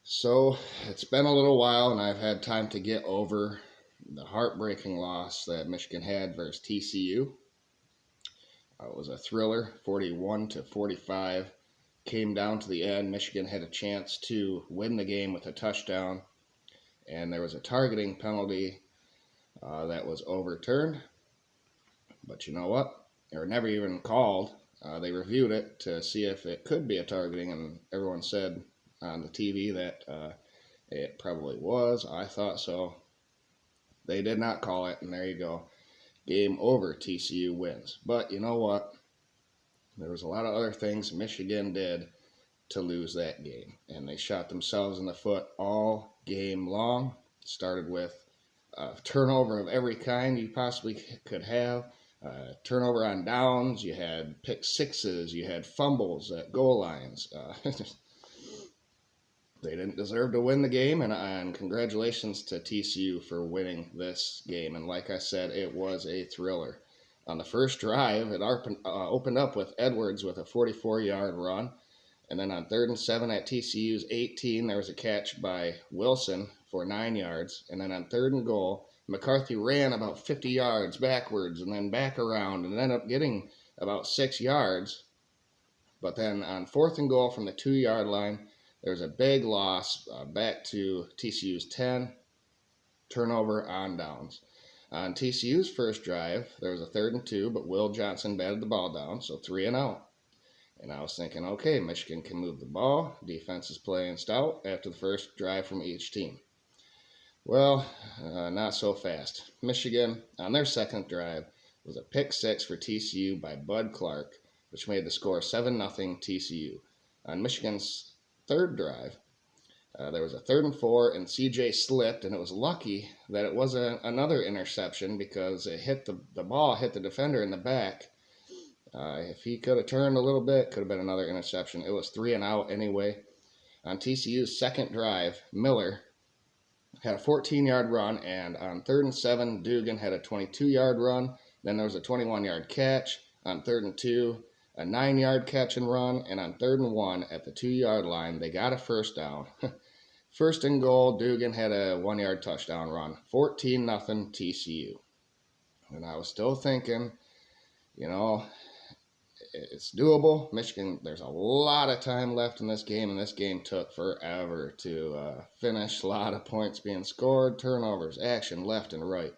So it's been a little while, and I've had time to get over the heartbreaking loss that Michigan had versus TCU. It was a thriller, 41 to 45. Came down to the end. Michigan had a chance to win the game with a touchdown, and there was a targeting penalty that was overturned. But you know what? They were never even called. They reviewed it to see if it could be a targeting, and everyone said on the TV that it probably was. I thought so. They did not call it, and there you go. Game over. TCU wins. But you know what? There was a lot of other things Michigan did to lose that game, and they shot themselves in the foot all game long. Started with a turnover of every kind you possibly could have. Turnover on downs. You had pick sixes. You had fumbles at goal lines. They didn't deserve to win the game, and congratulations to TCU for winning this game. And like I said, it was a thriller. On the first drive, it opened up with Edwards with a 44-yard run. And then on 3rd and 7 at TCU's 18, there was a catch by Wilson for 9 yards. And then on 3rd and goal, McCarthy ran about 50 yards backwards and then back around and ended up getting about 6 yards. But then on 4th and goal from the 2-yard line, there was a big loss back to TCU's 10, turnover on downs. On TCU's first drive, there was a 3rd and 2, but Will Johnson batted the ball down, so 3 and out. And I was thinking, okay, Michigan can move the ball. Defense is playing stout after the first drive from each team. Well, not so fast. Michigan, on their second drive, was a pick six for TCU by Bud Clark, which made the score 7-0 TCU. On Michigan's third drive, there was a 3rd and 4, and CJ slipped, and it was lucky that it wasn't another interception because it hit the ball hit the defender in the back. If he could have turned a little bit, could have been another interception. It was 3 and out anyway. On TCU's second drive, Miller had a 14-yard run, and on 3rd and 7, Dugan had a 22-yard run. Then there was a 21-yard catch. On 3rd and 2, a 9-yard catch and run, and on 3rd and 1 at the 2-yard line, they got a first down. First and goal, Dugan had a 1-yard touchdown run, 14-0 TCU. And I was still thinking, it's doable. Michigan, there's a lot of time left in this game, and this game took forever to finish. A lot of points being scored, turnovers, action left and right.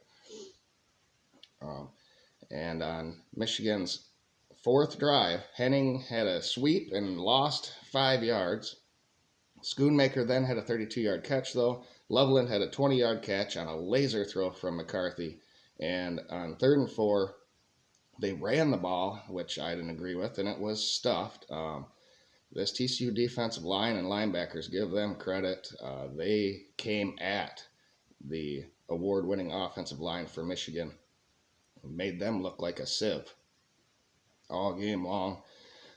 And on Michigan's fourth drive, Henning had a sweep and lost 5 yards. Schoonmaker then had a 32-yard catch, though. Loveland had a 20-yard catch on a laser throw from McCarthy. And on 3rd and 4, they ran the ball, which I didn't agree with, and it was stuffed. This TCU defensive line and linebackers, give them credit. They came at the award-winning offensive line for Michigan, made them look like a sieve all game long.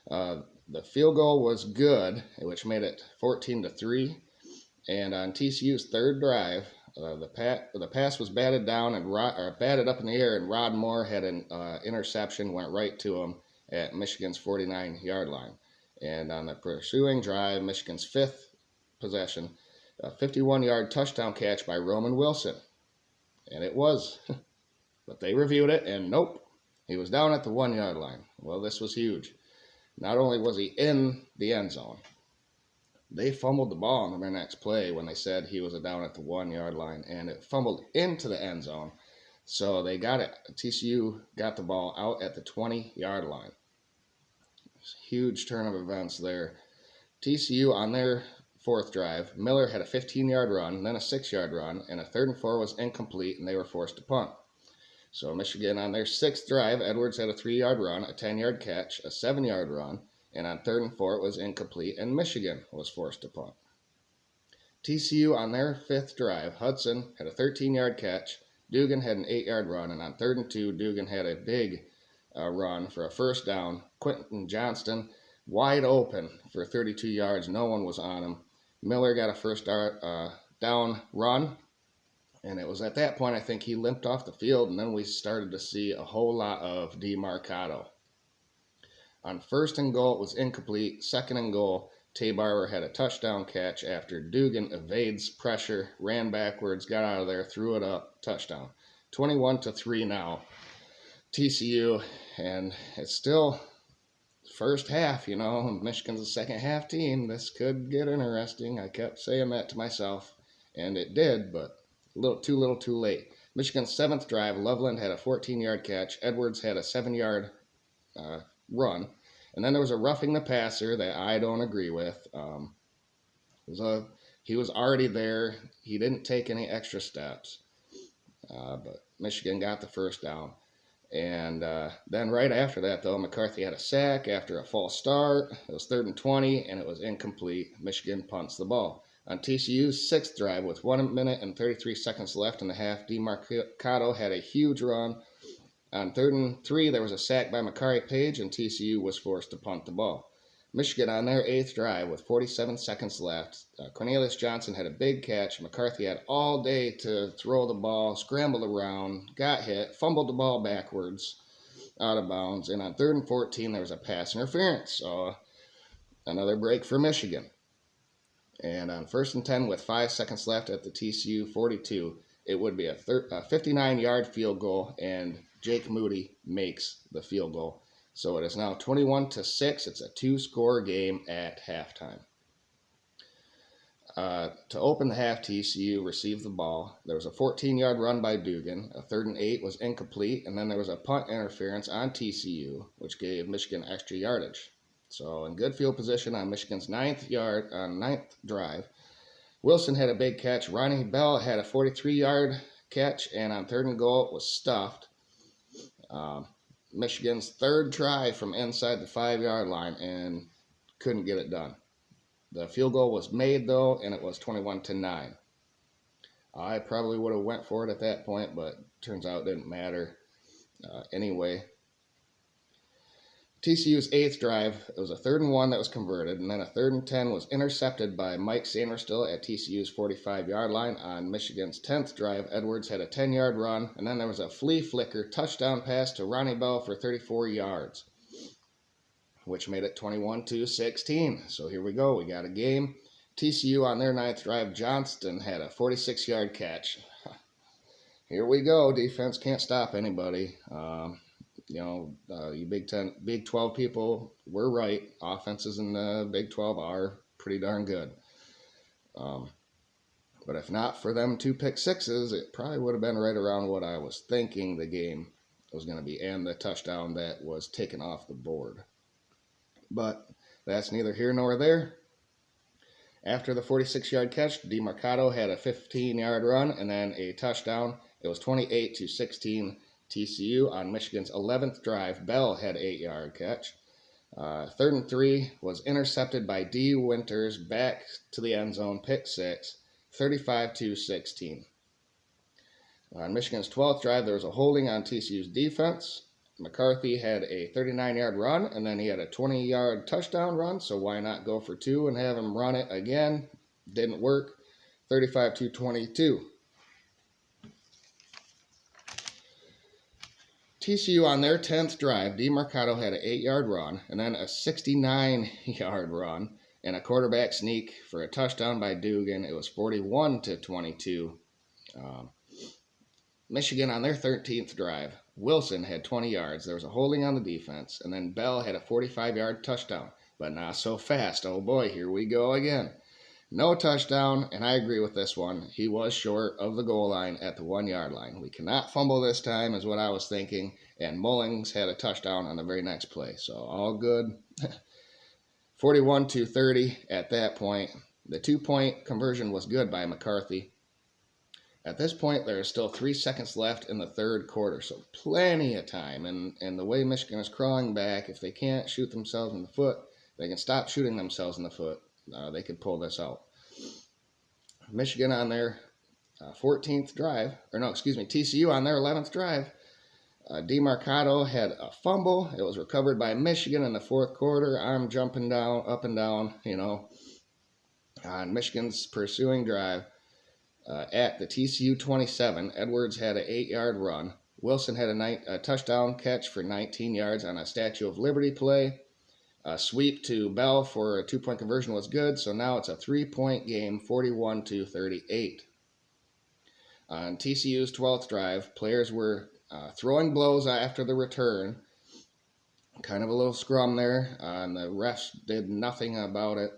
The field goal was good, which made it 14-3. And on TCU's third drive, the pass was batted down and batted up in the air, and Rod Moore had an interception, went right to him at Michigan's 49-yard line. And on the pursuing drive, Michigan's fifth possession, a 51-yard touchdown catch by Roman Wilson. And it was. But they reviewed it, and nope, he was down at the 1-yard line. Well, this was huge. Not only was he in the end zone, they fumbled the ball on their next play when they said he was down at the 1-yard line, and it fumbled into the end zone. So they got it. TCU got the ball out at the 20-yard line. Huge turn of events there. TCU on their fourth drive, Miller had a 15-yard run, then a 6-yard run, and a 3rd and 4 was incomplete, and they were forced to punt. So Michigan on their sixth drive, Edwards had a 3-yard run, a 10-yard catch, a 7-yard run, and on 3rd and 4 it was incomplete, and Michigan was forced to punt. TCU on their fifth drive, Hudson had a 13-yard catch, Dugan had an 8-yard run, and on 3rd and 2, Dugan had a big run for a first down. Quentin Johnston wide open for 32 yards. No one was on him. Miller got a first down run, and it was at that point I think he limped off the field, and then we started to see a whole lot of DeMarcado. On 1st and goal, it was incomplete. 2nd and goal, Barber had a touchdown catch after Dugan evades pressure, ran backwards, got out of there, threw it up, touchdown. 21-3 now. TCU, and it's still first half, Michigan's a second half team. This could get interesting. I kept saying that to myself, and it did, but too little too late. Michigan's seventh drive, Loveland had a 14-yard catch. Edwards had a 7-yard run. And then there was a roughing the passer that I don't agree with. He was already there. He didn't take any extra steps. But Michigan got the first down. And then right after that, though, McCarthy had a sack after a false start. It was 3rd and 20, and it was incomplete. Michigan punts the ball. On TCU's sixth drive, with 1 minute and 33 seconds left in the half, DeMarcado had a huge run. On 3rd and 3, there was a sack by Makari Page, and TCU was forced to punt the ball. Michigan on their eighth drive with 47 seconds left. Cornelius Johnson had a big catch. McCarthy had all day to throw the ball, scrambled around, got hit, fumbled the ball backwards out of bounds. And on 3rd and 14, there was a pass interference. So another break for Michigan. And on 1st and 10 with 5 seconds left at the TCU 42, it would be a 59-yard field goal, and Jake Moody makes the field goal. So it is now 21-6. It's a 2-score game at halftime. To open the half, TCU received the ball. There was a 14-yard run by Dugan. A 3rd and 8 was incomplete, and then there was a punt interference on TCU, which gave Michigan extra yardage. So in good field position on Michigan's ninth drive, Wilson had a big catch. Ronnie Bell had a 43-yard catch, and on 3rd and goal, it was stuffed. Michigan's third try from inside the 5-yard line and couldn't get it done. The field goal was made, though, and it was 21-9. I probably would have went for it at that point, but turns out it didn't matter. Anyway, TCU's eighth drive, it was a 3rd and 1 that was converted, and then a 3rd and 10 was intercepted by Mike Sainristil at TCU's 45-yard line. On Michigan's 10th drive, Edwards had a 10-yard run, and then there was a flea flicker touchdown pass to Ronnie Bell for 34 yards, which made it 21-16. So here we go. We got a game. TCU on their 9th drive, Johnston had a 46-yard catch. Here we go. Defense can't stop anybody. You Big 12 people, we're right. Offenses in the Big 12 are pretty darn good. But if not for them 2 pick sixes, it probably would have been right around what I was thinking the game was going to be, and the touchdown that was taken off the board. But that's neither here nor there. After the 46-yard catch, DeMarcado had a 15-yard run and then a touchdown. It was 28-16 TCU. On Michigan's 11th drive, Bell had an 8-yard catch. 3rd and 3 was intercepted by D. Winters back to the end zone, pick 6, 35-16. On Michigan's 12th drive, there was a holding on TCU's defense. McCarthy had a 39-yard run, and then he had a 20-yard touchdown run, so why not go for 2 and have him run it again? Didn't work. 35-22. TCU on their 10th drive, DeMarcado had an 8-yard run, and then a 69-yard run, and a quarterback sneak for a touchdown by Dugan. It was 41-22. Michigan on their 13th drive, Wilson had 20 yards. There was a holding on the defense, and then Bell had a 45-yard touchdown, but not so fast. Oh boy, here we go again. No touchdown, and I agree with this one. He was short of the goal line at the 1-yard line. We cannot fumble this time, is what I was thinking, and Mullings had a touchdown on the very next play, so all good. 41-30 at that point. The 2-point conversion was good by McCarthy. At this point, there is still 3 seconds left in the third quarter, so plenty of time. And the way Michigan is crawling back, if they can't shoot themselves in the foot, they can stop shooting themselves in the foot. They could pull this out. Michigan on their 14th drive, TCU on their 11th drive, DeMarcado had a fumble. It was recovered by Michigan in the fourth quarter. I'm jumping down, up and down, on Michigan's pursuing drive. At the TCU 27, Edwards had an 8-yard run. Wilson had a touchdown catch for 19 yards on a Statue of Liberty play. A sweep to Bell for a 2-point conversion was good, so now it's a 3-point game, 41-38. On TCU's 12th drive, players were throwing blows after the return. Kind of a little scrum there, and the refs did nothing about it.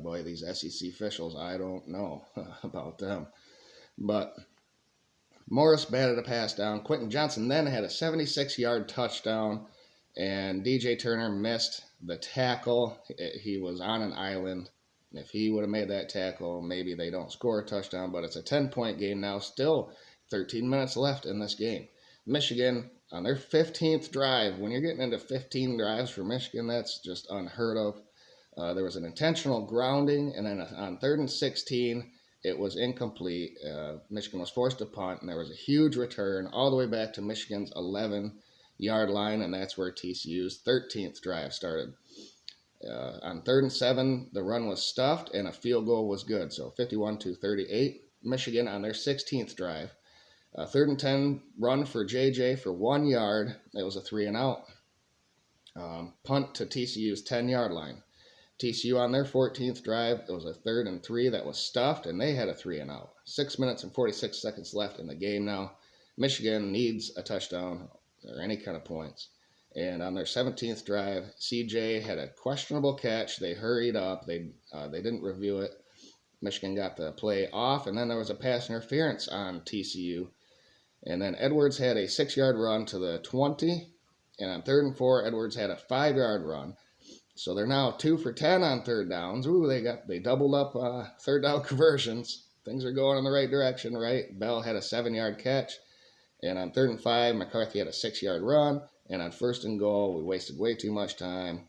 Boy, these SEC officials, I don't know about them. But Morris batted a pass down. Quentin Johnson then had a 76-yard touchdown, and DJ Turner missed the tackle. He was on an island. If he would have made that tackle, maybe they don't score a touchdown, but it's a 10-point game now. Still 13 minutes left in this game. Michigan, on their 15th drive, when you're getting into 15 drives for Michigan, that's just unheard of. There was an intentional grounding, and then on 3rd and 16, it was incomplete. Michigan was forced to punt, and there was a huge return all the way back to Michigan's 11-yard line, and that's where TCU's 13th drive started. On 3rd and 7, the run was stuffed, and a field goal was good. So 51-38. Michigan on their 16th drive. 3rd and 10 run for JJ for 1 yard. It was a 3-and-out. Punt to TCU's 10-yard line. TCU on their 14th drive, it was a 3rd and 3 that was stuffed, and they had a 3-and-out. 6 minutes and 46 seconds left in the game now. Michigan needs a touchdown or any kind of points. And on their 17th drive, CJ had a questionable catch. They hurried up. They didn't review it. Michigan got the play off, and then there was a pass interference on TCU. And then Edwards had a 6-yard run to the 20. And on 3rd and 4, Edwards had a 5-yard run. So they're now 2 for 10 on 3rd downs. Ooh, they doubled up 3rd down conversions. Things are going in the right direction, right? Bell had a 7-yard catch. And on 3rd and 5, McCarthy had a 6-yard run. And on 1st and goal, we wasted way too much time.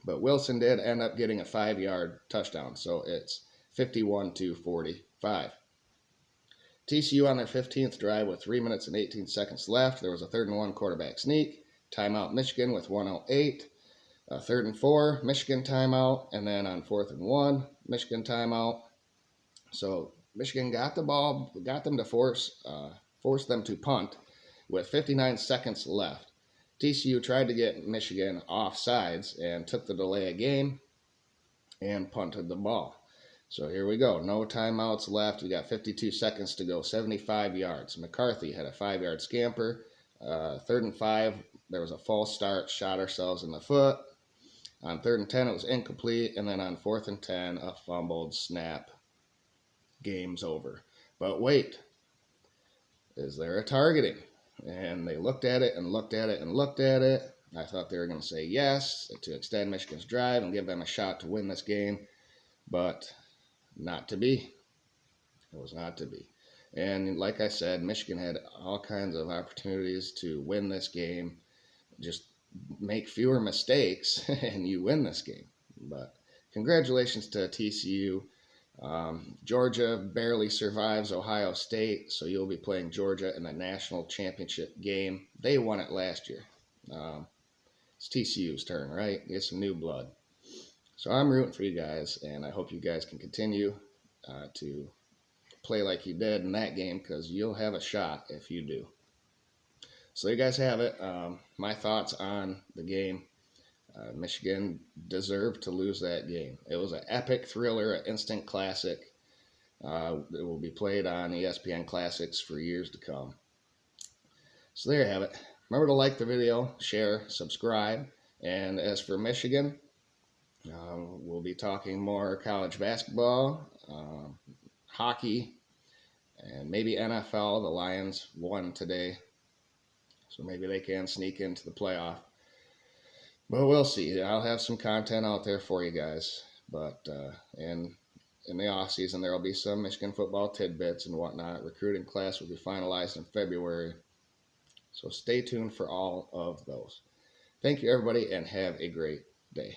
But Wilson did end up getting a 5-yard touchdown. So it's 51-45. TCU on their 15th drive with 3 minutes and 18 seconds left. There was a 3rd and 1 quarterback sneak. Timeout Michigan with 1:08. 3rd and 4, Michigan timeout. And then on 4th and 1, Michigan timeout. So Michigan got the ball, got them to force them to punt with 59 seconds left. TCU tried to get Michigan off sides and took the delay of game and punted the ball. So here we go. No timeouts left. We got 52 seconds to go, 75 yards. McCarthy had a 5-yard scamper. 3rd and 5, there was a false start, shot ourselves in the foot. On 3rd and 10, it was incomplete. And then on 4th and 10, a fumbled snap. Game's over. But wait, is there a targeting? And they looked at it and looked at it and looked at it. I thought they were going to say yes to extend Michigan's drive and give them a shot to win this game. But not to be. It was not to be. And like I said, Michigan had all kinds of opportunities to win this game. Just make fewer mistakes and you win this game. But congratulations to TCU. Georgia barely survives Ohio State, so you'll be playing Georgia in the national championship game. They won it last year. It's TCU's turn, right? Get some new blood. So I'm rooting for you guys, and I hope you guys can continue to play like you did in that game, because you'll have a shot if you do. So you guys have it. My thoughts on the game. Michigan deserved to lose that game. It was an epic thriller, an instant classic. It will be played on ESPN Classics for years to come. So there you have it. Remember to like the video, share, subscribe. And as for Michigan, we'll be talking more college basketball, hockey, and maybe NFL. The Lions won today, so maybe they can sneak into the playoff. But we'll see. I'll have some content out there for you guys. But in the off season, there will be some Michigan football tidbits and whatnot. Recruiting class will be finalized in February. So stay tuned for all of those. Thank you, everybody, and have a great day.